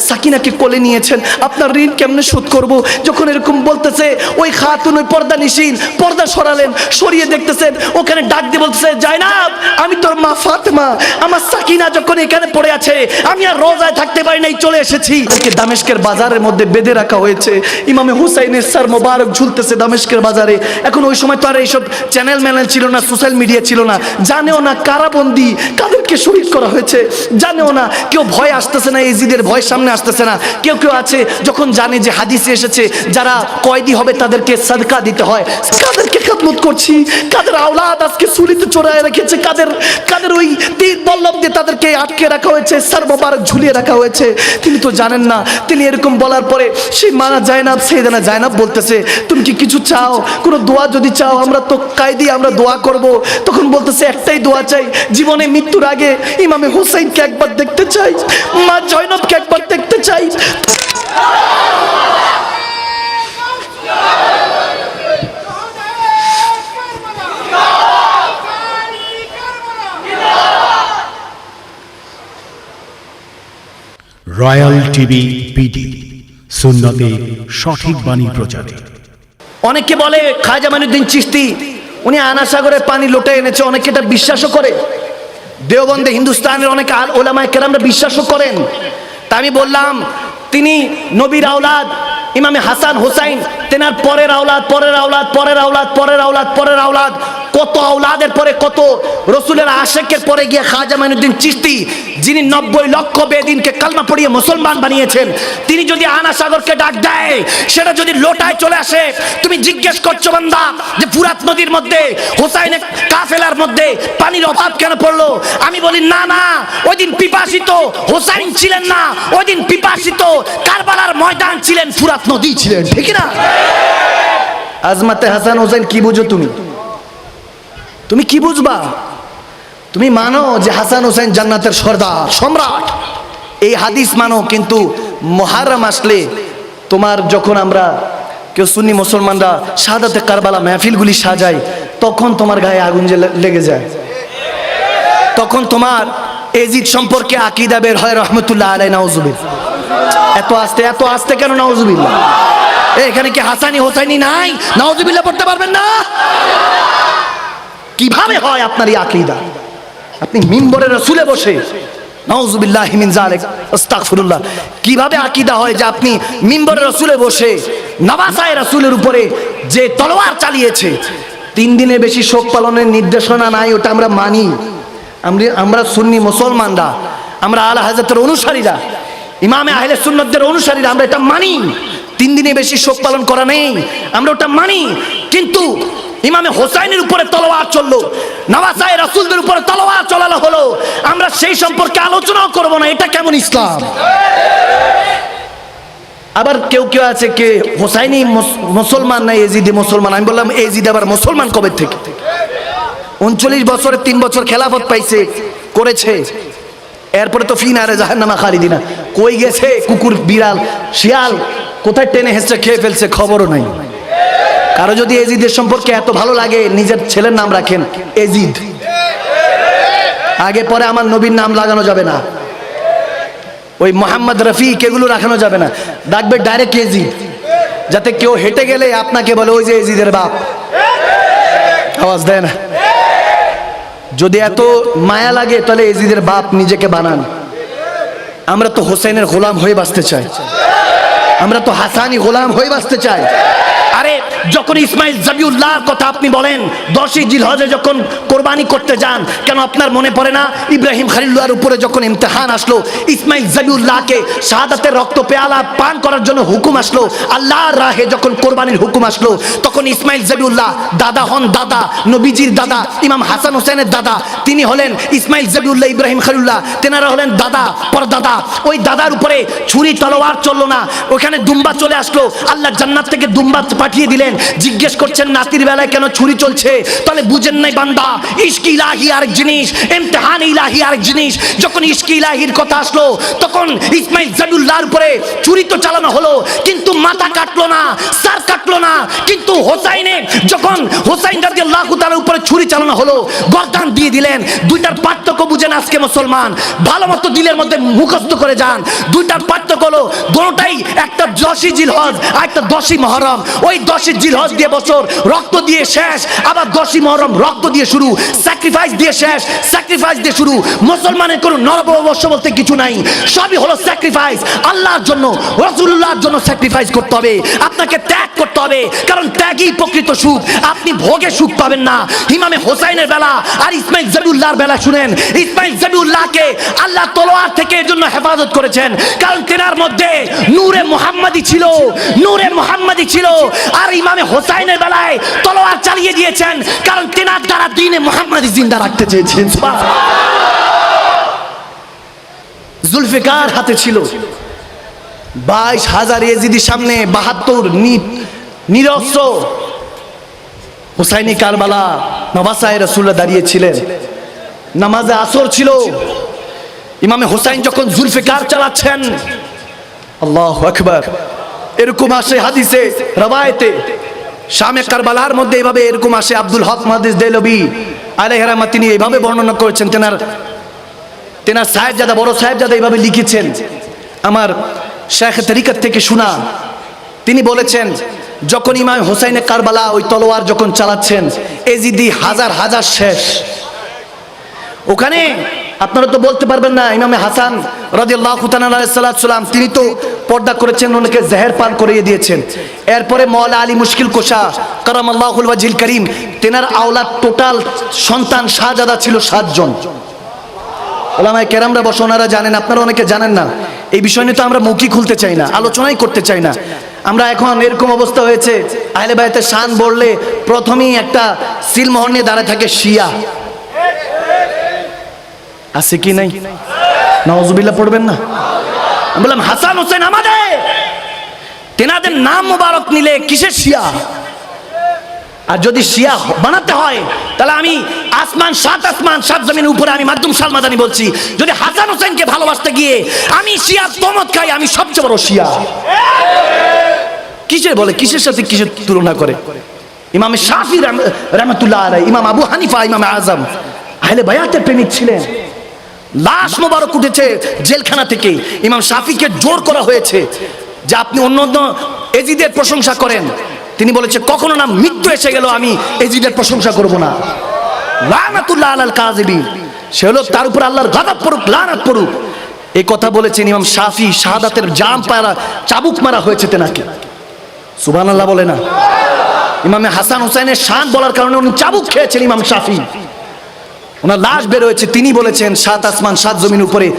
সাকিনাকে কোলে নিয়েছেন, আপনার ঋণ কেমনে শোধ করব? যখন এরকম বলতেছে, ওই খাতুন ওই পর্দা নিশিন পর্দা সরালেন, সরিয়ে দেখতেছেন ওখানে ডাক দিয়ে বলতেছে, জাইনাব আমি তোর মা ফাতেমা, আমার সাকিনা যখন এখানে পড়ে আছে আমি আর রোজায় থাকতে পারি নাই, চলে এসেছি। ওকে দামেস্কের বাজারের মধ্যে বেঁধে রাখা হয়েছে, ইমামে হুসাইনের স্যার মোবারক ঝুলতেছে দামেস্কের বাজারে। এখন ওই সময় তো আর এইসব চ্যানেল ম্যানেল ছিল না, সোশ্যাল মিডিয়া ছিল না, জানেও না কারাবন্দি কাদেরকে শহীদ করা হয়েছে, জানেও না। কেউ ভয় আসতেছে না, এজিদের ভয় সামনে আসতেছে না। কেউ কেউ আছে যখন জানে যে হাদিসে এসেছে যারা কয়েদি হবে তাদেরকে সাদকা দিতে হয়, কাদেরকে খেদমত করছি, কাদের আওলাদ আজকে সুলিতে চড়ায় রেখেছে, কাদের ওই তীর বল্লভ দিয়ে তাদেরকে আটকে রাখা হয়েছে, স্যার মোবারক ঝুলিয়ে রাখা হয়েছে। তিনি তো জানেন না। তিনি এরকম বলার পরে সেই মানা জায়নাব, সেইদানা জায়নাব বলতেছে, তুমি কি কিছু চাও? কোনো দোয়া যদি চাও, আমরা তো কায়দি, আমরা দোয়া করব। তখন বলতেছে, একটাই দোয়া চাই, জীবনে মৃত্যুর আগে ইমামে হুসাইনকে একবার দেখতে চাই, মা জয়নবকে একবার দেখতে চাই। রয়্যাল টিভি বিডি, সুন্নতে সঠিক বাণী প্রচারে। অনেকে বলে খাজা মাইনুদ্দিন চিশতি উনি আনাসাগরের পানি লোটে এনেছে, অনেকে এটা বিশ্বাসও করে। দেওবন্দে হিন্দুস্তানের অনেক ওলামায়ে কেরামরা বিশ্বাসও করেন। তা আমি বললাম, তিনি নবীর আওলাদ ইমামে হাসান হুসাইন, তেনার পরের আওলাদ, পরের আওলাদ, পরের আওলাদ, পরের আওলাদ, পরের আওলাদ, কত আওলাদের পরে কত রসুলের আশেকের পরে গিয়ে খাজা মাইনুদ্দিন চিশতি, যিনি 90 লক্ষ বেদিনকে কালমা পড়িয়ে মুসলমান বানিয়েছেন, তিনি যদি আনাসাগরকে ডাক দেয়, সেটা যদি লোটায় চলে আসে, তুমি জিজ্ঞেস করছো বান্দা যে ফুরাত নদীর মধ্যে হুসাইনের কাফেলার মধ্যে পানির অভাব কেন পড়লো? আমি বলি না না, ওই দিন পিপাসিত হুসাইন ছিলেন না, ওই দিন পিপাসিত কারবালার ময়দান ছিলেন, ফুরাত নদী ছিলেন, ঠিক না? আজমাতে হাসান হুসাইন কি বুঝো তুমি? তুমি কি বুঝবা? তুমি মানো যে হাসান হুসাইন জান্নাতের সর্দার, সম্রাট, এই হাদিস মানো, কিন্তু মুহররম আসলে তোমার যখন আমরা কেউ সুন্নি মুসলমানরা শাহাদাতে কারবালা মাহফিলগুলি সাজাই, তখন তোমার গায়ে আগুন লেগে যায়, তখন তোমার এজিদ সম্পর্কে আকীদা বের হয় রহমতুল্লাহ আলাইহি নাউজুবিল্লাহ। এত আস্তে কেন নাউজুবিল্লাহ? এখানে কি হাসানি হোসাইনি নাই? নাউজুবিল্লাহ পড়তে পারবেন না? কিভাবে হয় আপনার এই আকীদা? আপনি মিম্বরে রাসূলে বসে, নাউজুবিল্লাহি মিন যালিক, আস্তাগফিরুল্লাহ, কিভাবে আকীদা হয় যে আপনি মিম্বরে রাসূলে বসে নওয়াসায়ে রাসূলের উপরে যে তলোয়ার চালিয়েছে, 3 দিনের বেশি শোক পালনের নির্দেশনা নাই, ওটা আমরা মানি। আমরা সুন্নি মুসলমানরা, আমরা আলা হযরতের অনুসারীরা, ইমামে আহলে সুন্নাতদের অনুসারীরা, আমরা এটা মানি। 3 দিনের বেশি শোক পালন করা নেই, আমরা ওটা মানি। কিন্তু ইমামে হোসাইনের উপরে তলোয়ার চললো, নওয়াসায়ে রাসূলদের উপরে তলোয়ার চলানো হলো, আমরা সেই সম্পর্কে আলোচনাও করব না। এটা কেমন ইসলাম? আবার কেউ কেউ আছে কে হোসাইনি মুসলমান না এজিদি মুসলমান। আমি বললাম এজিদ আবার মুসলমান কবে থেকে? 39 বছরে 3 বছর খেলাফত পাইছে, করেছে, এরপরে তো ফিনারে জাহান্নামে খালিদিনা। কই গেছে কুকুর, বিড়াল, শিয়াল কোথায় টেনে হেসে খেয়ে ফেলছে, খবরও নাই। কারো যদি এজিদের সম্পর্কে এত ভালো লাগে, নিজের ছেলের নাম রাখেন এজিদ, আগে পরে আমার নবীর নাম লাগানো যাবে না, ওই মোহাম্মদ রফিক এগুলো রাখানো যাবে না, ডাকবে ডাইরেক্ট এজিদ, যাতে কেউ হেঁটে গেলে আপনাকে বলে ওই যে এজিদের বাপ। আওয়াজ দেয় না? যদি এত মায়া লাগে তাহলে এজিদের বাপ নিজেকে বানান। আমরা তো হোসেনের গোলাম হয়ে বাঁচতে চাই, আমরা তো হাসানি গোলাম হয়ে বাঁচতে চাই। আরে যখন ইসমাইল জাবিউল্লাহর কথা আপনি বলেন, 10ই জিলহজে যখন কোরবানি করতে যান, কেন আপনার মনে পড়ে না ইব্রাহিম খলিলুল্লাহর উপরে যখন ইমতিহান আসলো, ইসমাইল জাবিউল্লাহকে শাহাদাতের রক্ত পেয়ালা পান করার জন্য হুকুম আসলো, আল্লাহর রাহে যখন কোরবানির হুকুম আসলো, তখন ইসমাইল জাবিউল্লাহ দাদা হন, দাদা নবীজির দাদা, ইমাম হাসান হোসেনের দাদা, তিনি হলেন ইসমাইল জাবিউল্লাহ ইব্রাহিম খলিলুল্লাহ, তেনারা হলেন দাদা পরদাদা। ওই দাদার উপরে ছুরি তলোয়ার চললো না, ওখানে দুম্বা চলে আসলো, আল্লাহ জান্নাত থেকে দুম্বা পাঠিয়ে দিলেন। জিজ্ঞেস করছেন নাতির বেলায় কেন ছুরি চলছে? তাহলে বুঝেন নাই বান্দা, ইশক ইলাহি আরেক জিনিস, ইমতিহান ইলাহি আরেক জিনিস। যখন ইশক ইলাহির কথা আসলো তখন ইসমাইল জাবিউল্লাহর উপরে ছুরি তো চালানো হলো, কিন্তু মাথা কাটলো না, সার কাটলো না। কিন্তু হোসাইনে যখন হোসাইন রাদিয়াল্লাহু তাআলার উপরে ছুরি চালানো হলো, গর্দান দিয়ে দিলেন। দুইটার পার্থক্য বুঝেন আজকে মুসলমান, ভালো মতো দিলের মধ্যে মুখস্থ করে যান। দুইটার পার্থক্য হলো দুটোটাই, একটা 10ই জিলহজ আর একটা 10ই মুহররম। ওই 10ই জিলহজ দিয়ে বছর, রক্ত দিয়ে শেষ, আবার 10ই মুহররম রক্ত দিয়ে শুরু, স্যাক্রিফাইস দিয়ে শেষ, স্যাক্রিফাইস দিয়ে শুরু। মুসলমানের কোনো নববর্ষ বলতে কিছু নাই, সবই হলো স্যাক্রিফাইস। আল্লাহর জন্য, রাসূলুল্লাহর জন্য স্যাক্রিফাইস করতে হবে, আপনাকে ত্যাগ করতে হবে, কারণ ত্যাগই প্রকৃত সুখ। আপনি ভোগে সুখ পাবেন না। ইমামে হোসাইনের বেলা আর ইসমাইল জাবিউল্লাহর বেলা শুনেন, ইসমাইল জাবিউল্লাহকে আল্লাহ তলোয়ার থেকে এর জন্য হেফাজত করেছেন, কারণ তেনার মধ্যে নূরে মুহাম্মাদি ছিল, নূরে মুহাম্মাদি ছিল। আর ইমামে হোসাইনের বেলায় তলোয়ার চালিয়ে দিয়েছেন, কারণ তেনার দ্বারা দ্বীনে মুহাম্মাদি জিন্দা রাখতে চেয়েছেন। জুলফিকার হাতে ছিল 22,000 ইয়েজিদির সামনে 72 নিরস্ত্র। হুসাইনি কারবালা নবাসায় রাসূলুল্লাহ দাঁড়িয়েছিলেন, নামাজে আসর ছিল। ইমামে হুসাইন যখন জুলফিকার চালাচ্ছেন, আল্লাহু আকবার, এরকম আসে হাদিসে রওয়ায়েতে, শামে কারবালার মধ্যে এভাবে এরকম আসে। আব্দুল হক মুহাদ্দিস দেলবি আলাইহির রহমাত তিনি এইভাবে বর্ণনা করেছেন, তেনার সাহেবজাদা, বড় সাহেবজাদা এইভাবে লিখেছেন, আমার শেখ তরিকত থেকে শোনা। তিনি বলেছেন যখন ইমাম হোসাইনে কারবালা ওই তলোয়ার যখন চালাচ্ছেন, এজিদি হাজার হাজার শেষ। ওখানে আপনারা তো বলতে পারবেন না, ইমামে হাসান রাদিয়াল্লাহু তাআলা আলাইহিস সালাম তিনি তো পর্দা করেছেন, ওনাকে জেহের পান করিয়ে দিয়েছেন। এরপরে মওলা আলী মুশকিল কোশা কারামাল্লাহুল ওয়াজহিল করিম, তেনার আওলাদ টোটাল সন্তান শাহজাদা ছিল 7 জন। ওলামায়ে কেরামরা বসে, ওনারা জানেন, আপনারা অনেকে জানেন না। এই বিষয় নিয়ে তো আমরা মুখই খুলতে চাই না, আলোচনাই করতে চাই না। আমরা এখন এরকম অবস্থা হয়েছে, আহলে বায়তের শান বললে প্রথমেই একটা সিলমোহর নিয়ে দাঁড়ায় থাকে শিয়া। আছে কি নাই? নাউজুবিল্লাহ পড়বেন না? আমি বললাম হাসান হোসেন আমাদের, তেনাদের নাম মোবারক নিলে কিসের শিয়া? আর যদি শিয়া বানাতে হয় তাহলে আমি আসমান 7 জমিনের উপরে আমি মাকদুম সালমাদানি বলছি, যদি হাসান হোসেনকে ভালোবাসতে গিয়ে আমি শিয়া তমত খাই, আমি সবচেয়ে বড় শিয়া। কিসের বলে, কিসের সাথে কিসের তুলনা করে? ইমাম শাফি রহমাতুল্লাহ আলাইহি, ইমাম আবু হানিফা, ইমাম আজম আহলে বায়াতের প্রেমিক ছিলেন। লাশ মোবারক উঠেছে জেলখানা থেকে, ইমাম শাফিকে জোর করা হয়েছে যে আপনি অন্য অন্য এজিদের প্রশংসা করেন। তিনি বলেছে কখনো না, মৃত্যু এসে গেল আমি এজিদের প্রশংসা করব না। লানাতুল্লাহ আলাল কাযিবিন, সে হলো তার উপর আল্লাহর গজব পড়ুক, লানাত পড়ুক। এই কথা বলেছেন ইমাম শাফি। শাহাদাতের জাম পায়রা চাবুক মারা হয়েছে তেনাকে, সুবহানাল্লাহ বলে না? ইমামে হাসান হুসাইনের শান বলার কারণে উনি চাবুক খেয়েছেন ইমাম শাফি। ওনার লাশ বের হয়েছে, তিনি বলেছেন 7 আসমান 7 জমিন উপরে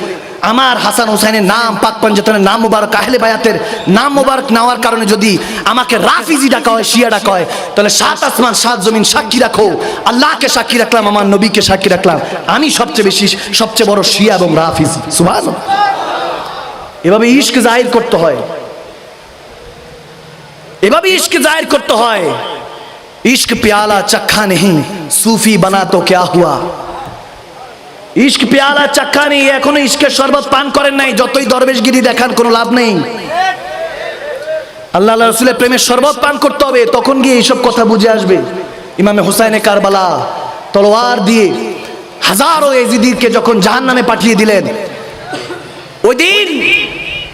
আমার হাসান হুসাইনের নাম, পাক পাঞ্জাতনের নাম মুবারক, আহলে বায়াতের নাম মুবারক নেওয়ার কারণে যদি আমাকে রাফিজি ডাকা হয়, শিয়া ডাকা হয়, তাহলে 7 আসমান 7 জমিন সাক্ষী রাখো, আল্লাহকে সাক্ষী রাখলাম, আমার নবীকে সাক্ষী রাখলাম, আমি সবচেয়ে বেশি, সবচেয়ে বড় শিয়া এবং রাফিজি। সুবহানাল্লাহ। এভাবে ইশক জাহির করতে হয়, এভাবে ইশক জাহির করতে হয়। इश्क प्याला चखा नहीं सूफी बना तो क्या हुआ। इश्क प्याला चखा नहीं, এখনো ইশকের শরবত পান করেন নাই, যতই দরবেশগিরি দেখান কোনো লাভ নেই। আল্লাহ রাসূলের প্রেমের শরবত পান করতে হবে, তখন গিয়ে এইসব কথা বুঝে আসবে। ইমামে হুসাইনে কারবালা তলোয়ার দিয়ে হাজারো এজিদিকে যখন জাহান্নামে পাঠিয়ে দিলেন, ওই দিন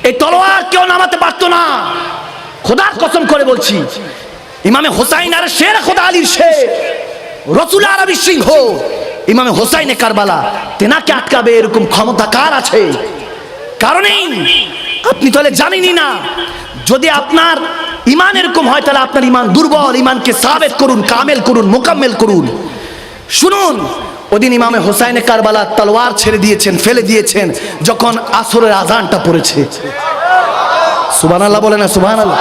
এই তলোয়ার কেউ নামাতে পারতো না। খোদার কসম করে বলছি, ইমামে হোসাইন আর শের খোদা আলীর শের রসুল আরবি সিংহ ইমামে হোসাইনে কারবালা, তেনাকে আটকাবে এরকম ক্ষমতা কার আছে? কারণেই আপনি তাহলে জানেনই না। যদি আপনার ইমান এরকম হয় তাহলে আপনার ইমান দুর্বল। ইমানকে সাবেত করুন, কামেল করুন, মোকাম্মেল করুন। শুনুন, ওদিন ইমামে হোসাইনে কারবালা তলোয়ার ছেড়ে দিয়েছেন, ফেলে দিয়েছেন যখন আসরের আজানটা পড়েছে। সুবহানাল্লাহ বলে না? সুবহানাল্লাহ।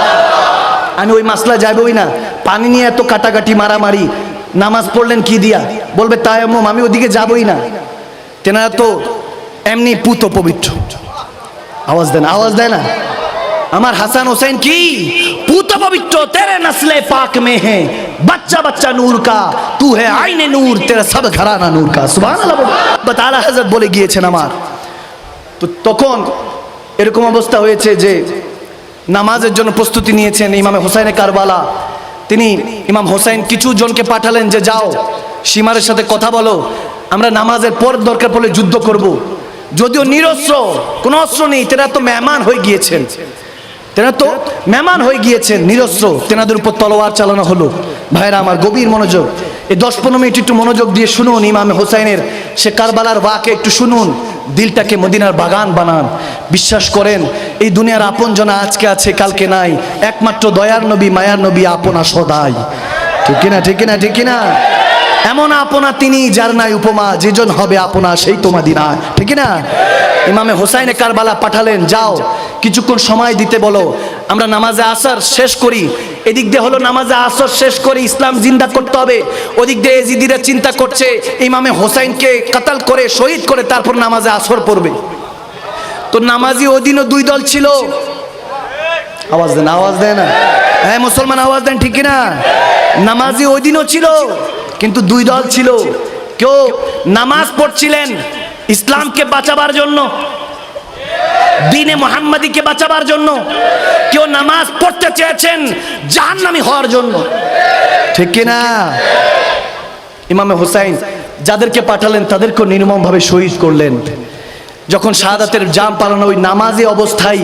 আমি ওই মাসলা যাবই না। পানি নিয়ে এত কাটাকাটি মারামারি, নামাজ পড়লেন কি দিয়া? বলবে তায়াম্মুম, আমি ওদিকে যাবই না। তেনারা তো এমনি পুত পবিত্র। আওয়াজ দেন, আওয়াজ দেয় না? আমার হাসান হোসেন কি পুত तो पवित्र तेरे नस्ले पाक में है बच्चा बच्चा नूर का तू है आईने नूर तेरा सब घराना नूर का सुभान अल्लाह बताला हजरत বলে গিয়েছেন আমার তো তখন এরকম অবস্থা হয়েছে যে নামাজের জন্য প্রস্তুতি নিয়েছেন ইমামে হোসেনে কারবালা তিনি ইমাম হোসেন কিছু জনকে পাঠালেন যে যাও সীমারের সাথে কথা বলো আমরা নামাজের পর দরকার পড়লে যুদ্ধ করব যদিও নিরস্ত্র কোনো অস্ত্র নেই তেরা তো মেহমান হয়ে গিয়েছেন নিরস্ত্র তেনাদের উপর তলোয়ার চালানো হলো ভাইরা আমার গভীর মনোযোগ এই 10-15 মিনিট একটু মনোযোগ দিয়ে শুনুন ইমামে হোসেনের সে কারবালার ওয়াকে একটু শুনুন দিলটাকে মদিনার বাগান বানান বিশ্বাস করেন এই দুনিয়ার আপন জনা আজকে আছে কালকে নাই একমাত্র দয়ার নবী মায়ার নবী আপনা সদাই ঠিক কিনা এমন আপনা তিনি যার নাই উপমা যেজন হবে আপনা সেই তো মদিনা ঠিক না ইমামে হোসেনে কারবালা পাঠালেন যাও কিছুক্ষণ সময় দিতে বলো আমরা নামাজে আসর শেষ করি এদিক দিয়ে হলো নামাজে আসর শেষ করে ইসলাম জিন্দা করতে হবে ওদিক দিয়ে এজিদিরা চিন্তা করছে ইমামে হোসেনকে কতল করে শহীদ করে তারপর নামাজে আসর পড়বে তো নামাজি ওদিনও দুই দল ছিল আওয়াজ দেন না হ্যাঁ মুসলমান আওয়াজ দেন ঠিক না নামাজি ওদিনও ছিল কিন্তু দুই দল ছিল কেউ নামাজ পড়ছিলেন ইসলামকে বাঁচাবার জন্য দ্বীনে মুহাম্মাদীকে বাঁচাবার জন্য কেউ নামাজ পড়তে চেয়েছেন জাহান্নামী হওয়ার জন্য ঠিক কি না ইমামে হোসেন যাদেরকে পাঠালেন তাদেরকে নির্মমভাবে শহীদ করলেন যখন শাহাদাতের জাম পালানো ওই নামাজি অবস্থায়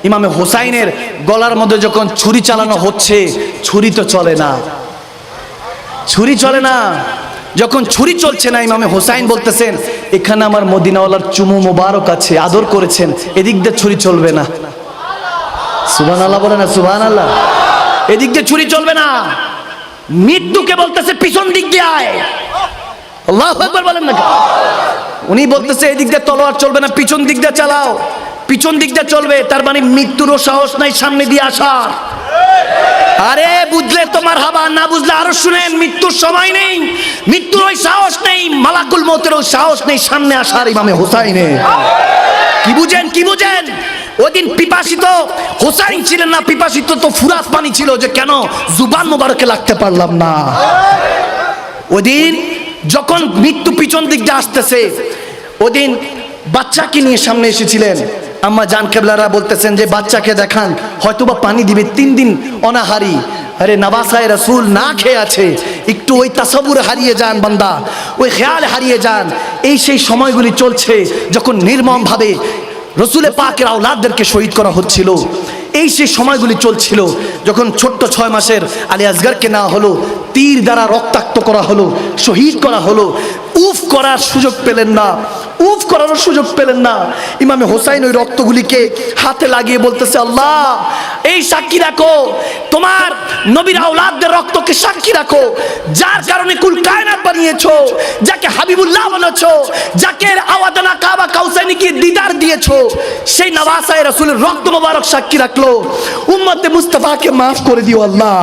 ইমামে হোসেনের গলার মধ্যে যখন ছুরি চালানো হচ্ছে ছুরি তো চলে না যখন ছুরি চলছে না ইমামে হোসেন বলতেছেন এখানে আমার মদিনাওয়ালার চুমু মোবারক আছে আদর করেছেন এদিক দিয়ে ছুরি চলবে না সুবহানাল্লাহ বলে না সুবহানাল্লাহ এদিক দিয়ে ছুরি চলবে না মৃত্যুকে বলতেছে পিছন দিক দিয়ে আয় আল্লাহু আকবার বলেন না উনি বলতেছে এদিক দিয়ে তলোয়ার চলবে না পিছন দিক দিয়ে চালাও পিছন দিক দিয়ে চলবে তার মানে মৃত্যুরও সাহস নাই সামনে দিয়ে আসার আরে বুঝলে তোমার হাবা না বুঝলে আরো শুনেন মৃত্যুর সময় নেই মৃত্যুর ওই সাহস নেই মালাকুল মউতেরও সাহস নেই সামনে আসার ইমামে হোসেনে কি বুঝেন ওদিন পিপাসিত হোসেন ছিলেন না পিপাসিত তো ফুরাত পানি ছিল যে কেন জুবান মোবারকে লাগতে পারলাম না ওদিন যখন মৃত্যু পিছন দিক দিয়ে আসতেছে ওদিন বাচ্চাকে নিয়ে সামনে এসেছিলেন আম্মা জান কেবলারা বলতেছেন যে বাচ্চাকে দেখান হয়তোবা পানি দিবে 3 দিন অনাহারি আরে নওয়াসায়ে রাসূল না খেয়ে আছে একটু ওই তাসাব্বুর হারিয়ে যান বান্দা ওই খেয়াল হারিয়ে যান এই সেই সময়গুলি চলছে যখন নির্মমভাবে রাসূলে পাকের আওলাদদেরকে শহীদ করা হচ্ছিল এই সেই সময়গুলি চলছিল যখন ছোট্ট 6 মাসের আলী আসগরকে নেওয়া হলো তীর দ্বারা রক্তাক্ত করা হলো শহীদ করা হলো উফ করার সুযোগ পেলেন না ইমামে হোসেন ওই রক্তগুলিকে হাতে লাগিয়ে বলতেছে আল্লাহ এই সাক্ষী রাখো তোমার নবীর আওলাদদের রক্তকে সাক্ষী রাখো যার কারণে কুল কায়নাত বানিয়েছো যাকে হাবিবুল্লাহ বলেছো যাকে আওয়াদানা কাবা কাউসাইনিকে দিদার দিয়েছো সেই নওয়াসায়ে রাসূলের রক্ত মোবারক সাক্ষী রাখলো উম্মতে মুস্তাফাকে maaf করে দিও আল্লাহ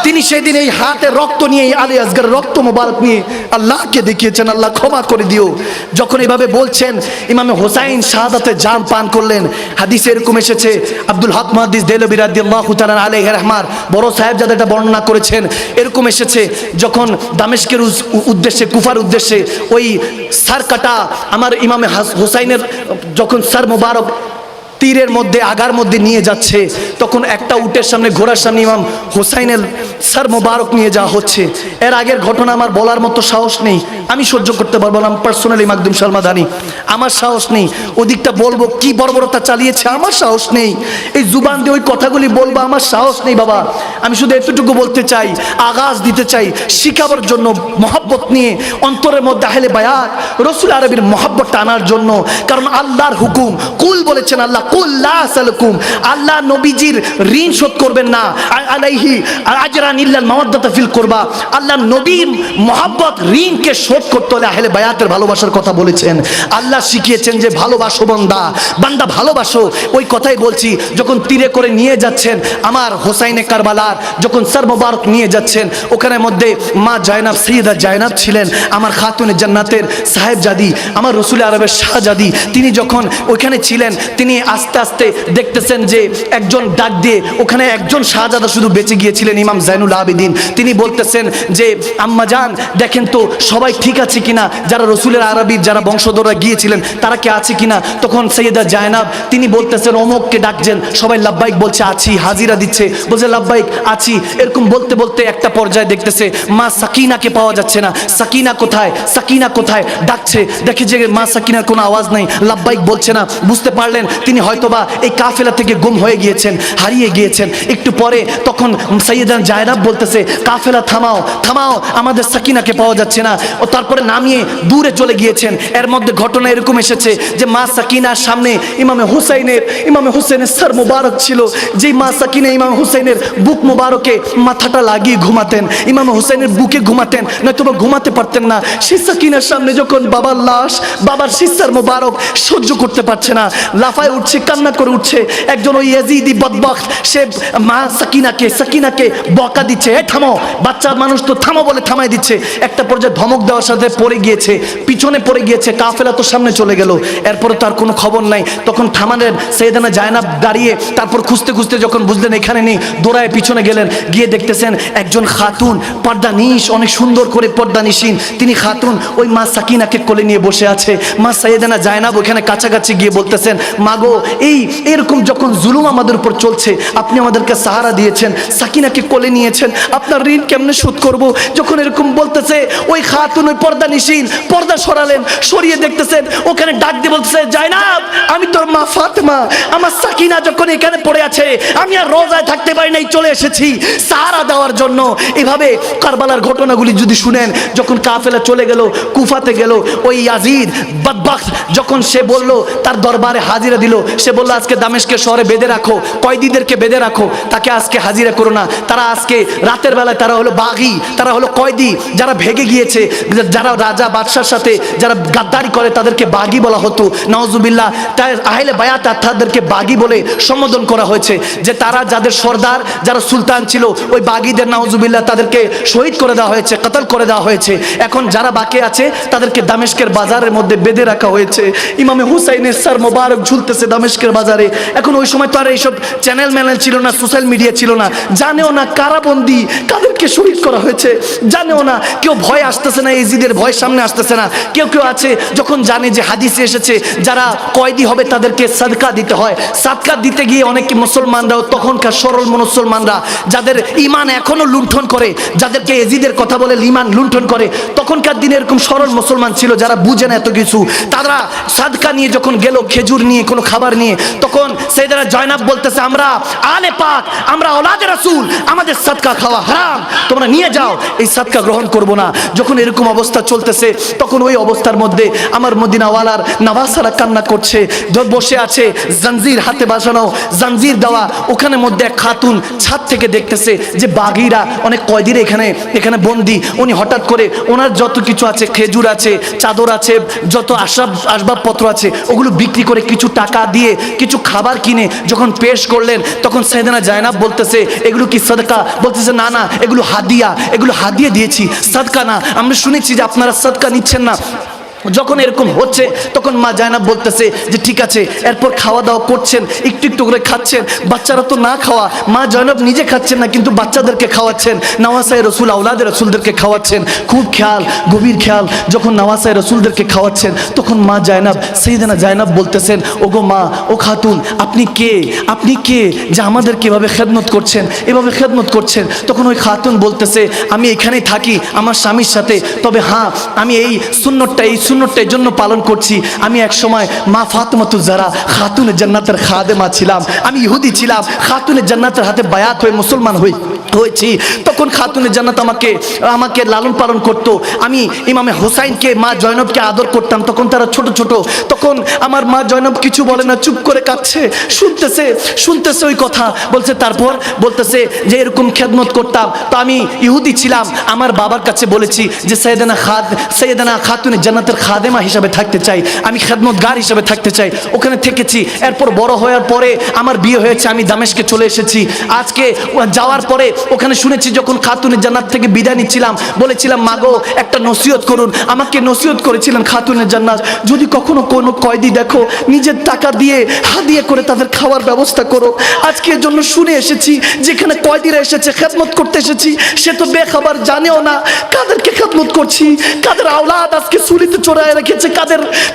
তিনি সেদিন এই হাতে রক্ত নিয়ে আলী আসগর রক্ত মোবারক নিয়ে আল্লাহকে দেখিয়েছেন আল্লাহ ক্ষমা করে দিও যখন এভাবে বলছেন ইমামে হোসেন শাহাদাতের জাম পান করলেন হাদিসে এরকম এসেছে আব্দুল হক মুহাদ্দিস দেলবি রাদিয়াল্লাহু তাআলা আলাইহি রাহমার বড় সাহেব যাদের এটা বর্ণনা করেছেন এরকম এসেছে যখন দামেস্কের উদ্দেশ্যে কুফার উদ্দেশ্যে ওই সার কাটা আমার ইমামে হোসেনের যখন সার মোবারক তীরের মধ্যে আগার মধ্যে নিয়ে যাচ্ছে তখন একটা উটের সামনে ঘোড়ার সামনে ইমাম হোসেনের সর মোবারক নিয়ে যাওয়া হচ্ছে এর আগের ঘটনা আমার বলার মতো সাহস নেই আমি সহ্য করতে পারবো না পার্সোনালি মাকদুম সালমাদানি আমার সাহস নেই ওদিকটা বলবো কি বর্বরতা চালিয়েছে আমার সাহস নেই এই জুবান দিয়ে ওই কথাগুলি বলবো আমার সাহস নেই বাবা আমি শুধু এতটুকু বলতে চাই আগাজ দিতে চাই শিখাবার জন্য মহব্বত নিয়ে অন্তরের মধ্যে আহলে বায়াত রাসূল আরবীর মহব্বতটা আনার জন্য কারণ আল্লাহর হুকুম কুল বলেছেন আল্লাহ কুল লা আসালুকুম আল্লাহ নবীজির ঋণ শোধ করবেন না আলাইহি আজরান ইল্লাল মাওয়াদ্দাতা ফিল কুরবা আল্লাহ নবীর মহব্বত ঋণকে শোধ করতে হলে আহলে বায়াতের ভালোবাসার কথা বলেছেন আল্লাহ আল্লাহ শিখিয়েছেন যে ভালোবাসো বান্দা, বান্দা ভালোবাসো। ওই কথাই বলছি, যখন তীরে করে নিয়ে যাচ্ছেন আমার হোসাইনে কারবালার, যখন সর মোবারক নিয়ে যাচ্ছেন, ওখানে মধ্যে মা জায়নাব, সৈয়দা জায়নাব ছিলেন, আমার খাতুনে জান্নাতের সাহেবজাদি, আমার রসুল আরবের শাহজাদি। তিনি যখন ওইখানে ছিলেন, তিনি আস্তে আস্তে দেখতেছেন যে একজন ডাক দিয়ে, ওখানে একজন শাহজাদা শুধু বেঁচে গিয়েছিলেন, ইমাম জাইনুল আবেদিন। তিনি বলতেছেন যে আম্মা জান দেখেন তো সবাই ঠিক আছে কিনা, যারা রসুলের আরবির যারা বংশধররা গিয়েছিলেন তারা কি আছে কিনা। তখন সৈয়দা জায়নাব তিনি বলতেছেন অমুককে ডাকছেন, সবাই লাব্বাইক বলছে আছি, হাজিরা দিচ্ছে, বলছে লাব্বাইক আছি। এরকম বলতে বলতে একটা পর্যায়ে দেখতেছে মা সাকিনাকে পাওয়া যাচ্ছে না। সাকিনা কোথায়, সাকিনা কোথায়, ডাকছে, দেখে যে মা সাকিনার কোনো আওয়াজ নাই, লাব্বাইক বলছে না। বুঝতে পারলেন তিনি হয়তোবা এই কাফেলা থেকে গুম হয়ে গিয়েছেন, হারিয়ে গিয়েছেন। একটু পরে তখন সৈয়দা জায়নাব বলতেছে কাফেলা থামাও, থামাও, আমাদের সাকিনাকে পাওয়া যাচ্ছে না। ও তারপরে নামিয়ে দূরে চলে গিয়েছেন। এর মধ্যে ঘটনা এরকম এসেছে যে মা সাকিনার সামনে ইমামে হুসাইনের সর মুবারক ছিল, যেই মা সাকিনা ইমাম হুসাইনের বুক মুবারকে মাথাটা লাগিয়ে ঘুমাতেন, ইমাম হুসাইনের বুকে ঘুমাতেন, নয়তো ঘুমাতে পারতেন না। সেই সাকিনার সামনে যখন বাবার লাশ, বাবার সিস্টার মুবারক সহ্য করতে পারছে না, লাফায় উঠছে, কান্না করে উঠছে। একজন ওই ইয়াজিদি বদবক্ত সে মা সাকিনাকে বকা দিচ্ছে, এ থামো, বাচ্চা মানুষ তো থামো বলে থামাই দিচ্ছে। একটা পর্যায়ে ধমক দেওয়ার সাথে পড়ে গিয়েছে, পিছনে পড়ে গিয়েছে, কাফেলা তো সামনে চলে গেল। এরপরে তার কোনো খবর নাই। তখন থামালেন সৈয়দনা জায়নাব দাঁড়িয়ে, তারপর খুঁজতে খুঁজতে যখন বুঝলেন এখানে নেই, দৌড়ায় পিছনে গেলেন, গিয়ে দেখতেছেন একজন খাতুন পর্দানিশ, অনেক সুন্দর করে পর্দানিশীন তিনি খাতুন ওই মা সাকিনাকে কোলে নিয়ে বসে আছে। মা সৈয়দনা জায়নাব ওখানে কাছাকাছি গিয়ে বলতেছেন মাগো, এরকম যখন জুলুম আমাদের উপর চলছে, আপনি আমাদেরকে সাহারা দিয়েছেন, সাকিনাকে কোলে নিয়েছেন, আপনার ঋণ কেমনে শোধ করব। যখন এরকম বলতেছে ওই খাতুন ওই পর্দানিশীন পর্দা সরালেন, সরিয়ে দেখতেছেন ওখানে ডাক দিয়ে বলতেছে জায়নাব আমি তোর মা ফাতেমা, আমার সাকিনা যখন এখানে পড়ে আছে আমি আর রোজায় থাকতে পারি নাই, চলে এসেছি সাহারা দেওয়ার জন্য। এভাবে কারবালার ঘটনাগুলি যদি শুনেন, যখন কাফেলা চলে গেল, কুফাতে গেল, ওই ইয়াজিদ বদবক্ত যখন সে বলল, তার দরবারে হাজিরা দিল, সে বলল আজকে দামেস্কের শহরে বেঁধে রাখো, কয়েদিদেরকে বেঁধে রাখো, তাকে আজকে হাজিরা করো না। তারা আজকে রাতের বেলায় তারা হলো বাগী, তারা হলো কয়েদি, যারা ভেগে গিয়েছে, যারা রাজা বাদশার সাথে যারা গাদ্দারি করে তাদেরকে বাগী বলা হতো, নাউজুবিল্লাহ। তাই আহলে বায়াত তাদেরকে বাগী বলে সম্বোধন করা হয়েছে, যে তারা যাদের সর্দার, যারা সুলতান ছিল, ওই বাগীদের নাউজুবিল্লাহ তাদেরকে শহীদ করে দেওয়া হয়েছে, কতল করে দেওয়া হয়েছে। এখন যারা বাকি আছে তাদেরকে দামেস্কের বাজারের মধ্যে বেঁধে রাখা হয়েছে। ইমামে হুসাইনের সর মোবারক ঝুলতেছে দামেস্কের বাজারে। এখন ওই সময় তো আর এইসব চ্যানেল ম্যানেল ছিল না, সোশ্যাল মিডিয়া ছিল না, জানেও না কারাবন্দি কাদেরকে শহীদ করা হয়েছে, জানেও না। কেউ ভয় আসতেছে না, ইজিদের ভয় সামনে আসতেছে না। কেউ কেউ আছে যখন জানে যে হাদিসে এসেছে যারা কয়েদি হবে তাদেরকে সাদকা দিতে হয়, সাদকা দিতে গিয়ে অনেকে মুসলমানরাও, তখনকার সরল মুসলমানরা যাদের ইমান এখনো লুণ্ঠন করে, যাদেরকে এজিদের কথা বলে ইমান লুণ্ঠন করে, তখনকার দিনে এরকম সরল মুসলমান ছিল যারা বুঝে না এত কিছু, তারা সাদকা নিয়ে যখন গেল, খেজুর নিয়ে, কোনো খাবার নিয়ে, তখন সৈয়দনা জয়নাব বলতেছে আমরা আলে পাক, আমরা ওলাদে রাসূল, আমাদের সাদকা খাওয়া হারাম, তোমরা নিয়ে যাও, এই সাদকা গ্রহণ করব না। যখন এরকম অবস্থা চলতেছে, তখন ওই অবস্থার মধ্যে আমার মদিনাওয়ালার নওয়াসারা কান্না করছে, বসে আছে, জঞ্জির হাতে বাজানো, জঞ্জির দেওয়া। ওখানে মধ্যে এক খাতুন ছাদ থেকে দেখতেছে যে বাগীরা, অনেক কয়েদিরা এখানে বন্দি। উনি হঠাৎ করে ওনার যত কিছু আছে, খেজুর আছে, চাদর আছে, যত আসবাবপত্র আছে, ওগুলো বিক্রি করে কিছু টাকা দিয়ে কিছু খাবার কিনে যখন পেশ করলেন, তখন সৈয়দনা জায়নাব বলতেছে এগুলো কি সাদকা? বলতেছে না না, এগুলো হাদিয়া দিয়েছি, সাদকা না। আমরা শুনেছি যে আপনারা সাদকা নিচ্ছেন না। যখন এরকম হচ্ছে, তখন মা জায়নাব বলতেছে যে ঠিক আছে। এরপর খাওয়া দাওয়া করছেন, একটু একটু করে খাচ্ছেন। বাচ্চারা তো না খাওয়া, মা জায়নাব নিজে খাচ্ছেন না, কিন্তু বাচ্চাদেরকে খাওয়াচ্ছেন, নওয়াসায়ে রসুল, আওলাদে রসুলদেরকে খাওয়াচ্ছেন। খুব খেয়াল, গভীর খেয়াল। যখন নওয়াসায়ে রসুলদেরকে খাওয়াচ্ছেন, তখন মা জায়নাব, সৈয়দনা জায়নাব বলতেছেন ওগো মা, ও খাতুন, আপনি কে যে আমাদেরকে এভাবে খেদমত করছেন, এভাবে খেদমত করছেন? তখন ওই খাতুন বলতেছে আমি এখানেই থাকি আমার স্বামীর সাথে, তবে হ্যাঁ আমি এই সুন্নতটা এই জন্য পালন করছি। আমি এক সময় মা ফাতেমাতুজ জাহরা খাতুনে জান্নাতের খাদেমা ছিলাম, আমি ইহুদি ছিলাম, খাতুনে জান্নাতের হাতে বায়াত হয়ে মুসলমান হয়েছি। তখন খাতুনে জান্নাত আমাকে লালন পালন করত। আমি ইমামে হুসাইনকে, মা জয়নবকে আদর করতাম। তখন তারা ছোট ছোট, তখন আমার মা জয়নব কিছু বলে না, চুপ করে কাঁদছে, শুনতেছে ওই কথা। তারপর বলতেছে যে এরকম খেদমত করতাম, তো আমি ইহুদি ছিলাম, আমার বাবার কাছে বলেছি যে সৈয়দনা খাতুনে জান্নাতের খাদেমা হিসাবে থাকতে চাই, আমি খেদমতগার হিসাবে থাকতে চাই। ওখানে থেকেছি, এরপর বড় হওয়ার পরে আমার বিয়ে হয়েছে, আমি দামেস্কে চলে এসেছি। আজকে যাওয়ার পরে ওখানে শুনেছি যখন খাতুনের জান্নাত থেকে বিদায় নিচ্ছিলাম, বলেছিলাম মাগো একটা নসিহত করুন। আমাকে নসিহত করেছিলেন খাতুনের জান্নাত, যদি কখনো কোনো কয়েদি দেখো নিজের টাকা দিয়ে হাদিয়া করে তাদের খাওয়ার ব্যবস্থা করো। আজকে এর জন্য শুনে এসেছি যেখানে কয়েদিরা এসেছে খেদমত করতে এসেছি, সে তো বেখবর, জানেও না কাদেরকে খেদমত করছি, কাদের আওলাদ আজকে সুলিতে চড়ায় রেখেছে,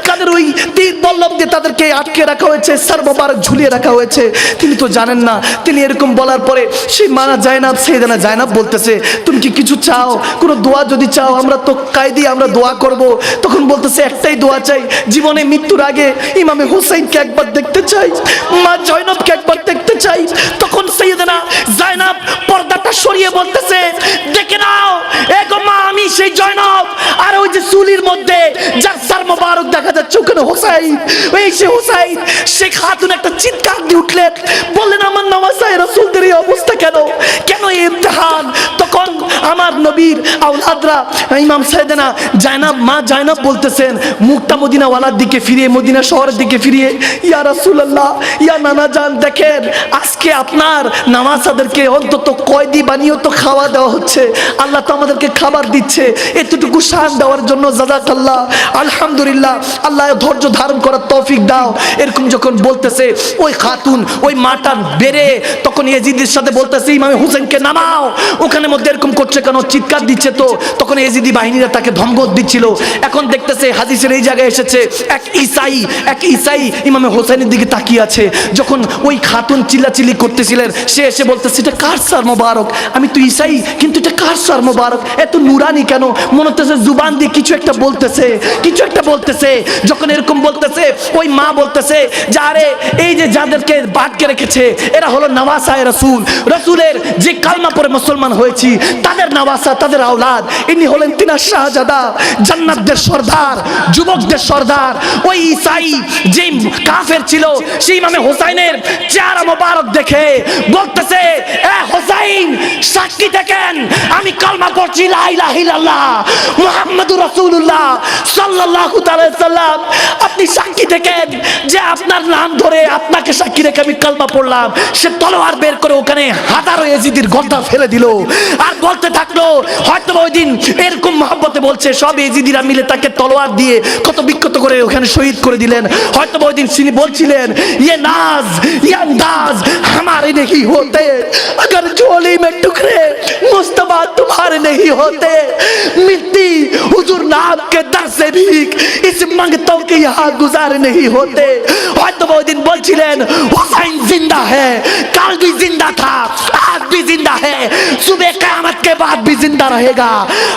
কাদের ওই তীর বল্লম দিয়ে তাদেরকে আটকে রাখা হয়েছে, সার মোবারক ঝুলিয়ে রাখা হয়েছে, তিনি তো জানেন না। তিনি এরকম বলার পরে সেই মানা জায়নাব, সেইদানা জায়নাব বলতেছে তুমি কি কিছু চাও, কোনো দোয়া যদি চাও আমরা তো কায়দি, আমরা দোয়া করব। তখন বলতেছে একটাই দোয়া চাই, জীবনে মৃত্যুর আগে ইমামে হুসাইনকে একবার দেখতে চাই, মা জয়নবকে একবার দেখতে চাই। তখন সৈয়দনা জায়নাব পর্দাটা সরিয়ে বলতেছে দেখে নাও এগো মা, আমি সেই জয়নব, আর ওই যে চুলির মধ্যে যার সার মোবারক দেখা যাচ্ছে ওখানে হুসাইন, ওই সে হুসাইন। সেই খাতুন একটা চিৎকার দিয়ে উঠলেন, বললেন আমার নওয়াসায়ে রাসূলদের এই অবস্থা কেন, কেন এই ইমতিহান? তখন আমার নবীর আওলাদরা ইমাম সাইয়েদনা জায়নাব, মা জায়নাব বলতেছেন মুক্তা মদিনাওয়ালার দিকে ফিরিয়ে, মদিনা শহরের দিকে ফিরিয়ে, ইয়া রাসূলুল্লাহ, ইয়া নানা জান, দেখেন আজকে আপনার নামাজাদেরকে অন্তত কয়েদি বানিয়েও তো খাওয়া দেওয়া হচ্ছে, আল্লাহ তো আমাদেরকে খাবার দিচ্ছে, এতটুকু শান দেওয়ার জন্য জাযাকাল্লাহ, আলহামদুলিল্লাহ, আল্লাহ ধৈর্য ধারণ করার তৌফিক দাও। এরকম যখন বলতেছে ওই খাতুন, ওই মাটার বেড়ে, তখন ইয়েজিদির সাথে বলতেছে ইমামে হুসেনকে নামাও। ওখানে মধ্যে এরকম করছে কেন, চিৎকার দিচ্ছে তো। তখন ইয়েজিদি বাহিনীরা তাকে ধমক দিচ্ছিল। এখন দেখতেছে হাদিসের এই জায়গায় এসেছে এক ঈসাই ইমামে হোসেনের দিকে তাকিয়ে আছে। যখন ওই খাতুন চিল্লাচিল্লি করতেছিলেন, সে এসে বলতেছে এটা কার সার মোবারক, আমি তো ঈসাই, কিন্তু এটা কার সার মোবারক, এত নুরানি কেন, মনে হচ্ছে জুবান দিয়ে কিছু একটা বলতেছে। যখন এরকম বলতেছে ওই মা বলতেছে যে আরে এই যে যাদেরকে বাটকে রেখেছে এরা হলো নওয়াসায়ে রাসূল, রাসূলের যে কালমা পড়ে মুসলমান হয়েছি তাদের নওয়াসা, তাদের আওলাদ। ইনি হলেন তিনার শাহজাদা, জান্নাতদের সর্দার, যুবকদের সর্দার। ওই ঈসাই যে কাফের ছিল, সেই ইমামে হোসাইনের চেহারা মোবারক দেখে বলতেছে এ হোসাইন, সাক্ষী দেখেন আমি কালমা পড়ছি লা ইলাহা ইল্লাল্লাহ মুহাম্মাদুর রাসূলুল্লাহ সাল্লাল্লাহু তাআলা সাল্লাম, আপনি সাক্ষী দেখেন যে আপনার নাম ধরে আপনাকে সাক্ষী রেখে আমি কালমা পড়লাম। সে তলোয়ার বের করে ওখানে হাজারো ইয়েজিদির গর্দা ফেলে দিল, আর বলতে থাকলো হয়তো ওই দিন এরকম মহব্বতে বলছে সব ইয়েজিদিরা মিলে তাকে তলোয়ার দিয়ে কত বিক্ষত করে ওখানে শহীদ করে দিলেন। হয়তো ওই দিন তিনি বলছিলেন ये नाज ये अंदाज हमारे नहीं होते, अगर झोली में टुकड़े मुस्तफा तुम्हारे नहीं होते, मिट्टी हुजूर नाम के दर से भी इस मंगतों के यहाँ गुजारे नहीं होते। হয়তো ওই দিন বলছিলেন हुसैन जिंदा है, कल भी जिंदा था, आज भी जिंदा है, सुबह क़यामत के बाद भी जिंदा रहेगा।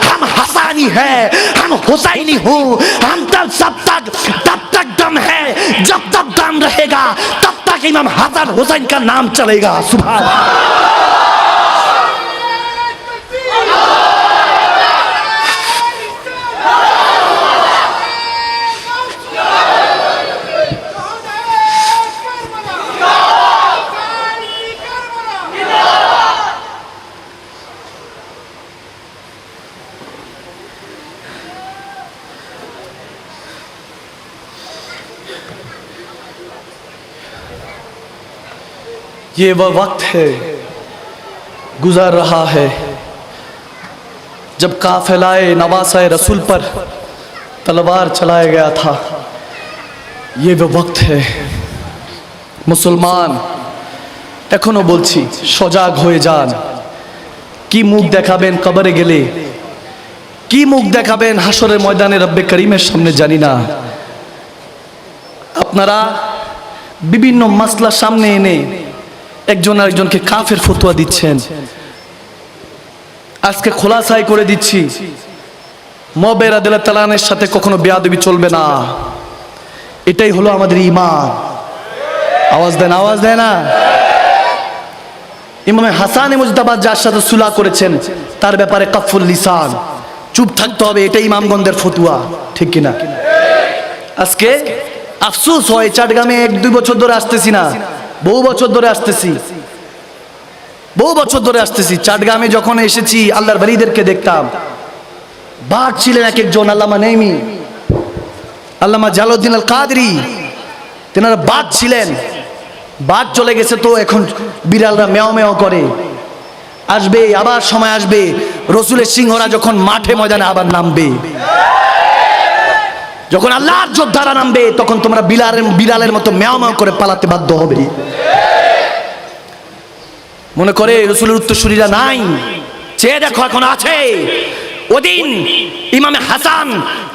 हम हसानी है, हम हुसैनी हूँ, हम तब तक दम है, जब तक दम रहेगा तब तक इमाम हसन हुसैन का नाम चलेगा। सुभान ये वह वक्त है गुजर रहा है जब काफिलाए नवासाए रसूल पर तलवार चलाया गया था। ये वह वक्त है मुसलमान, এখনো বলছি সজাগ হয়ে যান। কি মুখ দেখাবেন কবরে গেলে, কি মুখ দেখাবেন হাসরের ময়দানে রব্বে করিমের সামনে জানি না। আপনারা বিভিন্ন মাসলা সামনে এনে একজন আরেকজনকে কাফের ফতোয়া দিচ্ছেন। আজকে খোলাসাই করে দিচ্ছি, মবের রাদিয়াল্লাহু তাআলা আনহুর সাথে কখনো বেয়াদবি চলবে না। এটাই হলো আমাদের ঈমান। আওয়াজ দেন না। ইমাম হাসান মুজতাবা যার সাথে সুলা করেছেন তার ব্যাপারে কাফুল লিসান, চুপ থাকতে হবে, এটাই ইমামগণদের ফতোয়া, ঠিক কিনা? আজকে আফসোস হয় চট্টগ্রামে 1-2 বছর ধরে আসতেছি না, বহু বছর ধরে আসতেছি। চট্টগ্রামে যখন এসেছি আল্লাহর ওলিদেরকে দেখতাম, বাঘ ছিলেন এক একজন, আল্লামা নেইমি আল্লামা জালালউদ্দিন আল কাদরি, তেনারা বাঘ ছিলেন। বাঘ চলে গেছে তো এখন বিড়ালরা মেও মেও করে। আসবে আবার সময় আসবে, রসুলের সিংহরা যখন মাঠে ময়দানে আবার নামবে, যখন আল্লাহর যোদ্ধারা নামবে, তখন তোমরা বিড়ালের মতো মেও মেও করে পালাতে বাধ্য হবে। মনে করে রসুলের উত্তরসূরিরা নাই, চেয়ে দেখো এখন আছে। ওদিন ইমামে হাসান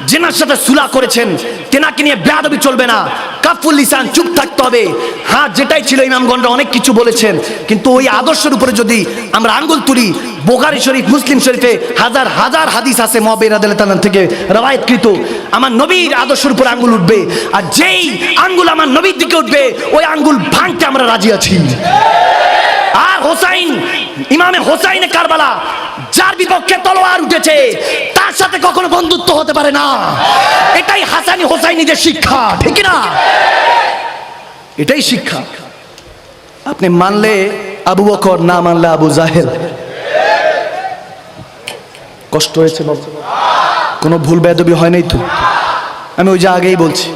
জেনার সাথে সুলা করেছেন, তেনাকে নিয়ে বেয়াদবি চলবে না, কাফুল লিসান, চুপ থাকতে হবে। হ্যাঁ, যেটাই ছিল ইমামগণরা অনেক কিছু বলেছেন, কিন্তু ওই আদর্শের উপরে যদি আমরা আঙ্গুল তুলি, বুখারী শরীফ, মুসলিম শরীফে হাজার হাজার হাদিস আছে মুআবিয়া রাদিয়াল্লাহু তাআলা থেকে রওয়ায়াতকৃত, আমার নবীর আদর্শের উপরে আঙ্গুল উঠবে। আর যেই আঙ্গুল আমার নবীর দিকে উঠবে, ওই আঙ্গুল ভাঙতে আমরা রাজি আছি। আর হোসাইন, ইমামে হোসাইনে কারবালা, যার বিপক্ষে তলোয়ার উঠেছে, তার সাথে কখনো বন্ধুত্ব হতে পারে না। এটাই হাসানি হোসাইনিদের শিক্ষা, ঠিক না? এটাই শিক্ষা। আপনি মানলে আবু বকর, না মানলে আবু জাহেল। কষ্ট হয়েছে বাবা? কোনো ভুল বেয়াদবি হয় নাই তো? আমি ওই যে আগেই বলছি,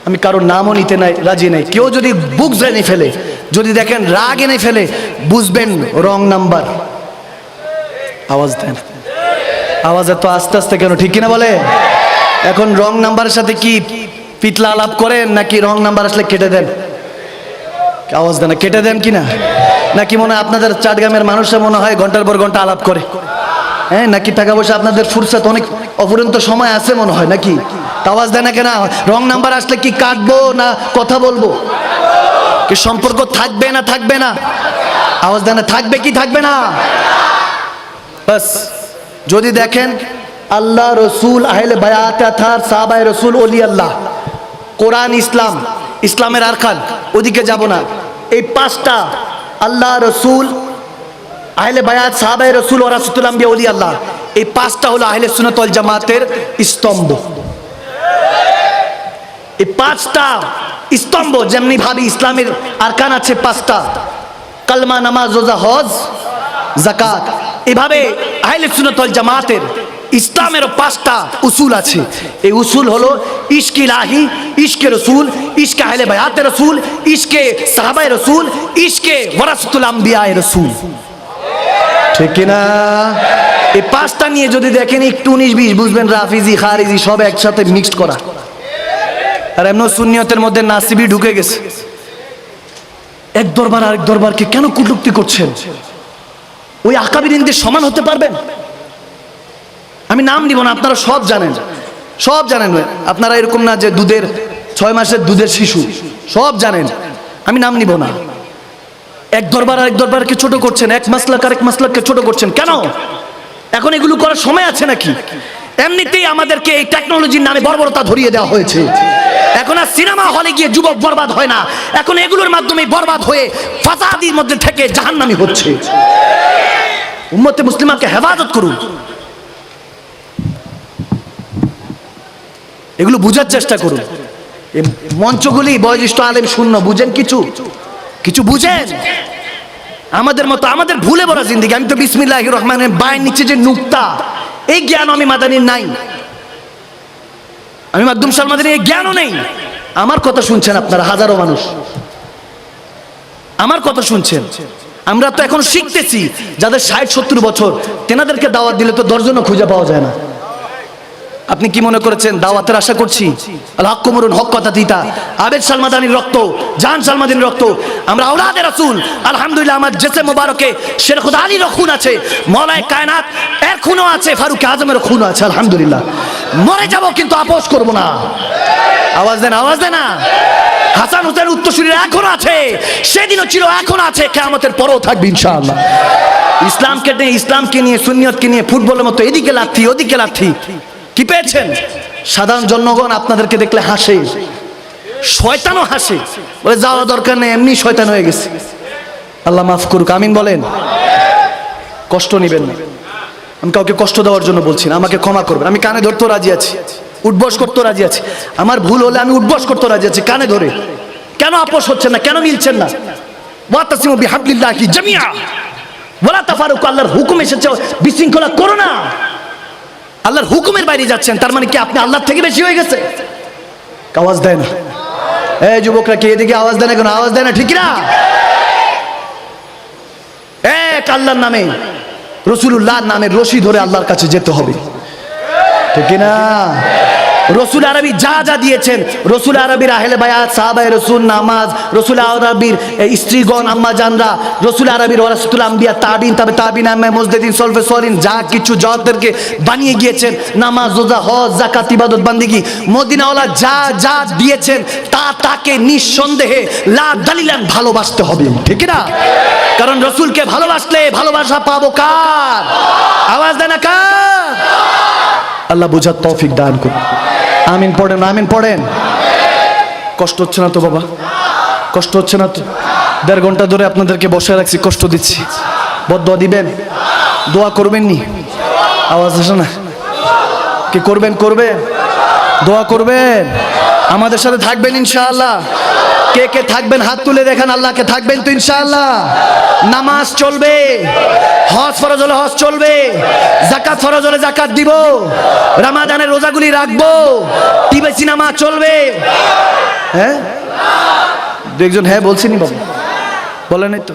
আমি কারোর নামও নিতে নাই, রাজি নাই। কেউ যদি বুক জেনে ফেলে, যদি দেখেন রাগ এনে ফেলে, বুঝবেন রং নাম্বার। আওয়াজ দেন, আওয়াজ এত আস্তে আস্তে কেন, ঠিক কিনা বলে? এখন রং নাম্বারের সাথে কি পিতলা আলাপ করেন, নাকি রং নাম্বার আসলে কেটে দেন? আওয়াজ দেন, কেটে দেন কিনা? নাকি মনে হয় আপনাদের চাটগ্রামের মানুষরা মনে হয় ঘন্টার পর ঘন্টা আলাপ করে? হ্যাঁ, নাকি টাকা পয়সা আপনাদের ফুরসত অনেক অফুরন্ত সময় আছে মনে হয়, নাকি? আওয়াজ দেন না কেন? রং নাম্বার আসলে কি কাটবো না কথা বলবো? কি সম্পর্ক থাকবে না থাকবে না? আওয়াজ দেন, থাকবে কি থাকবে না? বাস যদি দেখেন আল্লাহ, রসুল, আহলে বায়াত, আথার, সাহাবায়ে রসুল, ওলি আল্লাহ, কোরআন, ইসলাম, ইসলামের আরকান, ওদিকে যাব না। এই পাঁচটা, আল্লাহ, রসুল, আহলে বায়াত, সাহাবায়ে রসুল, ওয়ারাসাতুল আম্বিয়া, ওলি আল্লাহ, এই পাঁচটা হলো আহলে সুন্নাত ওয়াল জামাতের স্তম্ভ। এই পাঁচটা স্তম্ভ যেমনি ভাবে ইসলামের আরকান আছে পাঁচটা, কালমা, নামাজ, রোজা, হজ, যাকাত, এভাবে আহলে সুন্নাত ওয়াল জামাতের ইসলামেরও পাঁচটা উসুল আছে। এই উসুল হলো ইশক ইলাহি, ইশকে রসুল, ইশকে আহলে বায়াতে রসুল, ইশকে সাহাবায়ে রসুল, ইশকে ওয়ারাসাতুল আম্বিয়া রসুল, ঠিক কিনা? এই পাঁচটা নিয়ে যদি দেখেন একটু 19-20, বুঝবেন রাফিজি, খারিজি সব একসাথে মিক্সড করা। আর এমন সুন্নিয়তের মধ্যে নাসিবি ঢুকে গেছে। এক দরবার আরেক দরবারকে কেন কটূক্তি করছেন? ওই আকাবিরিনদের সমান হতে পারবেন? আমি নাম দিব না, আপনারা সব জানেন, সব জানেন। আপনারা এরকম না যে 6 মাসের দুধের শিশু, সব জানেন, আমি নাম নিব না। এক দরবার আরেক দরবারকে ছোট করছেন, এক মাসলাক আরেক মাসলাককে ছোট করছেন কেন? এখন এগুলো করার সময় আছে নাকি? এমনিতেই আমাদেরকে এই টেকনোলজির নামে বর্বরতা ধরিয়ে দেওয়া হয়েছে। এখন আর সিনেমা হলে গিয়ে যুবক বরবাদ হয় না, এখন এগুলোর মাধ্যমে বরবাদ হয়ে ফাসাদির মধ্যে থেকে জাহান্নামী হচ্ছে। উম্মতে মুসলিমাকে হেফাজত করুন, এগুলো বুঝার চেষ্টা করুন। এই মঞ্চগুলি বয়োজ্যেষ্ঠ আলেম শূন্য, বুঝেন কিছু? কিছু বুঝেন? আমাদের মতো, আমাদের ভুলে ভরা জিন্দেগি। আমি তো বিসমিল্লাহির রহমানির বায়ের নিচে যে নুক্তা, এই জ্ঞান আমি মাদানির নাই, আমি মাকদুম শাহ মাদানির এই জ্ঞানও নেই। আমার কথা শুনছেন আপনারা, হাজারো মানুষ আমার কথা শুনছেন। আমরা তো এখন শিখতেছি, যাদের 60-70 বছর, তেনাদেরকে দাওয়াত দিলে তো 10 জনও খুঁজে পাওয়া যায় না। আপনি কি মনে করেছেন দাওয়াতের আশা করছি? আল হক কুমরুন, হক কথা দিতা, আবেদ সালমাদানির রক্ত, জান সালমাদানির রক্ত, আমরা আওলাদে রাসূল। আলহামদুলিল্লাহ, আমার জেসে মোবারকে শের খুদা আলীর খুন আছে, মওলায়ে কায়নাত এর খুনও আছে, ফারুক আজমের খুনও আছে। আলহামদুলিল্লাহ, মরে যাব কিন্তু আপোষ করব না। আওয়াজ দেন, আওয়াজ দেন না। হাসান হুসেন উত্তরসূরিরা এখনো আছে, সেদিনও ছিল, এখন আছে, কিয়ামতের পরেও থাকবে ইনশাআল্লাহ। ইসলামকে নিয়ে সুন্নিয়তকে নিয়ে ফুটবলের মতো এদিকে লাথি ওদিকে লাথি, কি পেয়েছেন? সাধারণ জনগণ আপনাদেরকে দেখলে হাসে, শয়তানও হাসে, বলে যাওয়া দরকার নেই, এমনি শয়তান হয়ে গেছে। আল্লাহ মাফ করুক, আমিন বলেন। কষ্ট নেবেন না, আমি কাউকে কষ্ট দেওয়ার জন্য বলছি না, আমাকে ক্ষমা করবেন। আমি কানে ধরতেও রাজি আছি, উঠবস করতেও রাজি আছি। আমার ভুল হলে আমি উঠবস করতেও রাজি আছি কানে ধরে। কেন আপোষ হচ্ছে না? কেন মিলছেন না? ওয়াতাসিমু বিহাবলিল্লাহি জামিআ ওয়ালা তাফারুকু, আল্লাহর হুকুম এসেছে, বিশৃঙ্খলা করো না। আল্লাহর হুকুমের বাইরে যাচ্ছেন, তার মানে কি আপনি আল্লাহর থেকে বেশি হয়ে গেছে? আওয়াজ দেয় না। এই যুবকরা কি এদিকে আওয়াজ দেয় না কেন? আওয়াজ দেয় না, ঠিক না? এক আল্লাহর নামে, রসুলুল্লাহর নামে রশি ধরে আল্লাহর কাছে যেতে হবে, ঠিক না? রসুল আরবি যা যা দিয়েছেন, রসুল আরবির আহলে বায়াত, সাহাবায়ে রসুল, নামাজ, রসুল আরবির স্ত্রীগণ, আম্মা জানরা, রসুল আরবির ওয়ারাসাতুল আম্বিয়া, তাবিন, তবে তাবিন, আম্মা মুজতাহিদিন, সলফে সলিন, যা কিছু জওয়াতদেরকে বানিয়ে গিয়েছেন, নামাজ, রোজা, হজ, যাকাত, ইবাদত, বান্দিগি, মদিনাওয়ালা যা যা দিয়েছেন তা তাকে নিঃসন্দেহে লা দালিলান ভালোবাসতে হবে, ঠিক না? কারণ রসুলকে ভালোবাসলে ভালোবাসা পাবো কার? আওয়াজ দেয় না কার? আল্লাহ বুঝার তৌফিক দান করুন। আমিন পড়েন, আমিন পড়েন। কষ্ট হচ্ছে না তো বাবা? কষ্ট হচ্ছে না তো? 1.5 ঘন্টা ধরে আপনাদেরকে বসে রাখছি, কষ্ট দিচ্ছি। বদদোয়া দিবেন? দোয়া করবেন নি? আওয়াজ আসে না? কি করবেন? করবেন? দোয়া করবেন? আমাদের সাথে থাকবেন ইনশাআল্লাহ? কে কে থাকবেন হাত তুলে দেখান। আল্লাহকে থাকবেন তো ইনশাআল্লাহ? নামাজ চলবে, হজ ফরজ হলে হজ চলবে, যাকাত ফরজ হলে যাকাত দিব, রমাদানের রোজাগুলি রাখবো, টিভি সিনেমা চলবে। হ্যাঁ, একজন হ্যাঁ বলছেনি বাবা? বলেন তো।